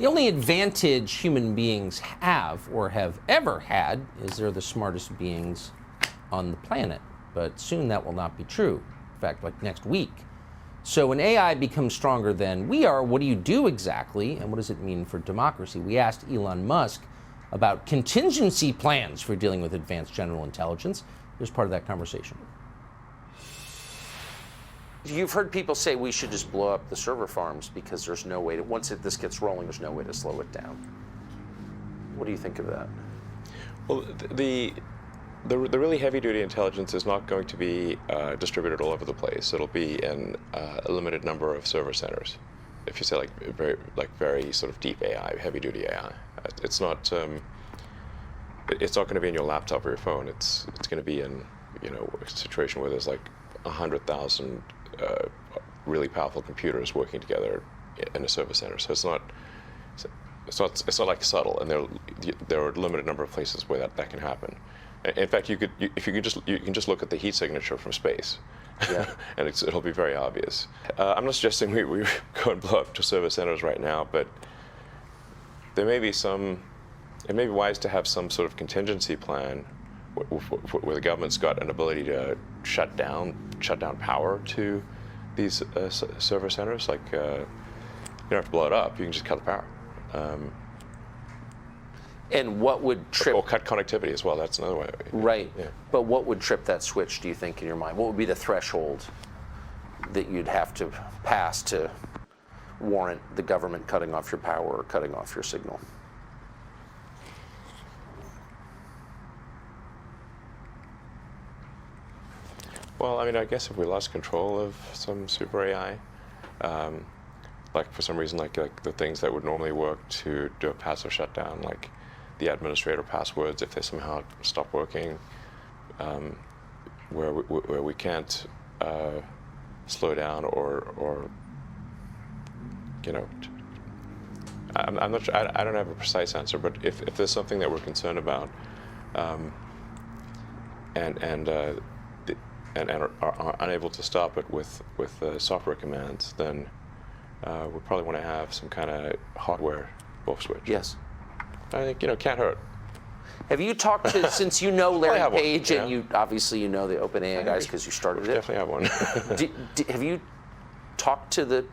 The only advantage human beings have or have ever had is they're the smartest beings on the planet. But soon that will not be true. In fact, like next week. So when AI becomes stronger than we are, what do you do exactly? And what does it mean for democracy? We asked Elon Musk about contingency plans for dealing with advanced general intelligence. Here's part of that conversation. You've heard people say we should just blow up the server farms because there's no way to, once this gets rolling, there's no way to slow it down. What do you think of that? Well, the really heavy-duty intelligence is not going to be distributed all over the place. It'll be in a limited number of server centers. If you say very sort of deep AI, heavy-duty AI, it's not going to be in your laptop or your phone. It's going to be in a situation where there's like 100,000 really powerful computers working together in a server center. So it's not like subtle, and there are a limited number of places where that can happen. In fact, you can just look at the heat signature from space, yeah. And it'll be very obvious. I'm not suggesting we go and blow up to server centers right now, but there may be it may be wise to have some sort of contingency plan where the government's got an ability to shut down power to these server centers. Like you don't have to blow it up; you can just cut the power. And what would trip? Or cut connectivity as well. That's another way. Right. Yeah. But what would trip that switch, do you think, in your mind? What would be the threshold that you'd have to pass to warrant the government cutting off your power or cutting off your signal? Well, I mean, I guess if we lost control of some super AI, like for some reason, like the things that would normally work to do a passive shutdown, like the administrator passwords, if they somehow stop working, where we can't slow down or I'm not sure. I don't have a precise answer, but if there's something that we're concerned about, and are unable to stop it with software commands, then we probably want to have some kind of hardware off switch. Yes. I think can't hurt. Have you talked to, since you know Larry Page, one, yeah. And you obviously know the OpenAI guys because you started it. Definitely have one. Have you talked to the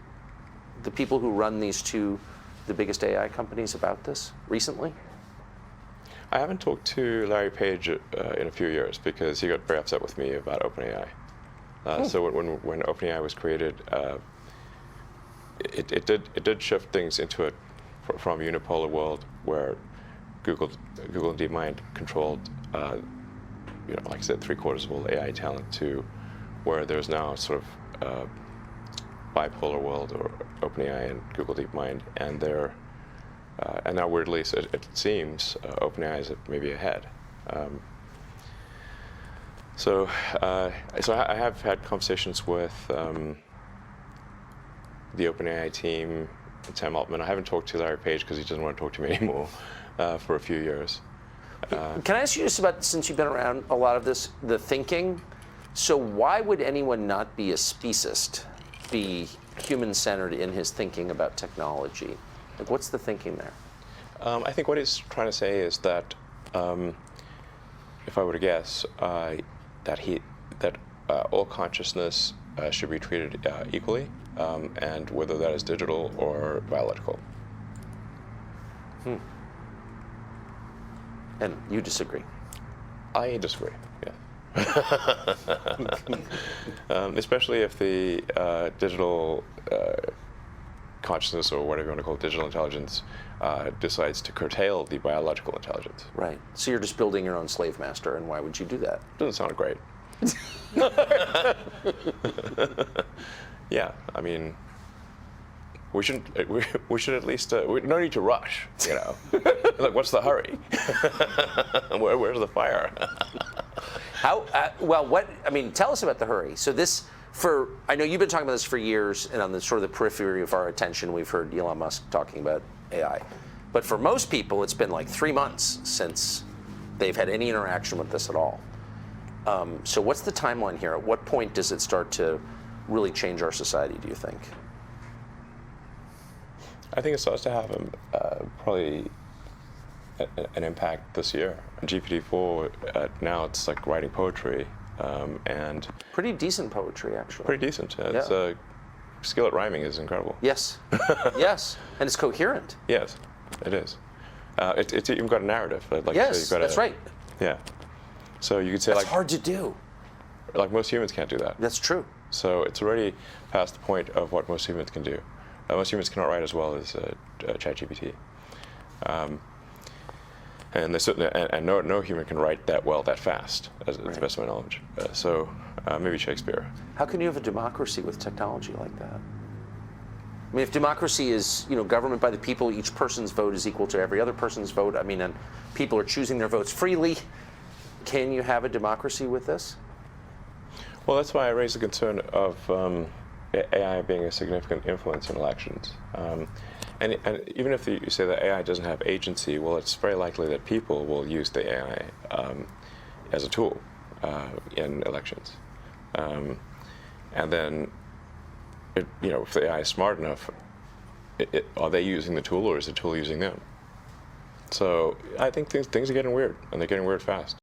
people who run the biggest AI companies about this recently? I haven't talked to Larry Page in a few years because he got very upset with me about OpenAI. So when OpenAI was created, it did shift things into it from a unipolar world where Google and DeepMind controlled, like I said, 3/4 of all AI talent, to where there's now sort of bipolar world, or OpenAI and Google DeepMind, and they're and now weirdly, it seems OpenAI is maybe ahead. So I have had conversations with the OpenAI team, Sam Altman. I haven't talked to Larry Page because he doesn't want to talk to me anymore for a few years. Can I ask you just about, since you've been around a lot of this, the thinking? So why would anyone not be a speciesist, be human-centered in his thinking about technology? Like, what's the thinking there? I think what he's trying to say is that, if I were to guess, that all consciousness should be treated equally, and whether that is digital or biological. And you disagree? I disagree, yeah. Especially if the digital consciousness, or whatever you want to call it, digital intelligence, decides to curtail the biological intelligence. Right. So you're just building your own slave master, and why would you do that? Doesn't sound great. Yeah, I mean, we should at least, no need to rush, Look, what's the hurry? Where's the fire? Tell us about the hurry. So I know you've been talking about this for years, and on the sort of the periphery of our attention, we've heard Elon Musk talking about AI. But for most people, it's been like 3 months since they've had any interaction with this at all. So what's the timeline here? At what point does it start to really change our society, do you think? I think it starts to have probably an impact this year. GPT-4, now it's like writing poetry, and Pretty decent poetry, actually. pretty decent. Its skill at rhyming is incredible. Yes. Yes. And it's coherent. Yes, it is. It's even got a narrative. Like, Yes, so you've got that's right. Yeah. So you could say That's like hard to do. most humans can't do that. That's true. So it's already past the point of what most humans can do. Most humans cannot write as well as ChatGPT. And they certainly, and no human can write that well that fast, as to the best of my knowledge. So maybe Shakespeare. How can you have a democracy with technology like that? I mean, if democracy is, government by the people, each person's vote is equal to every other person's vote. I mean, and people are choosing their votes freely. Can you have a democracy with this? Well, that's why I raised the concern of AI being a significant influence in elections. And even if you say that AI doesn't have agency, well, it's very likely that people will use the AI as a tool in elections. And then, if the AI is smart enough, are they using the tool or is the tool using them? So I think things are getting weird, and they're getting weird fast.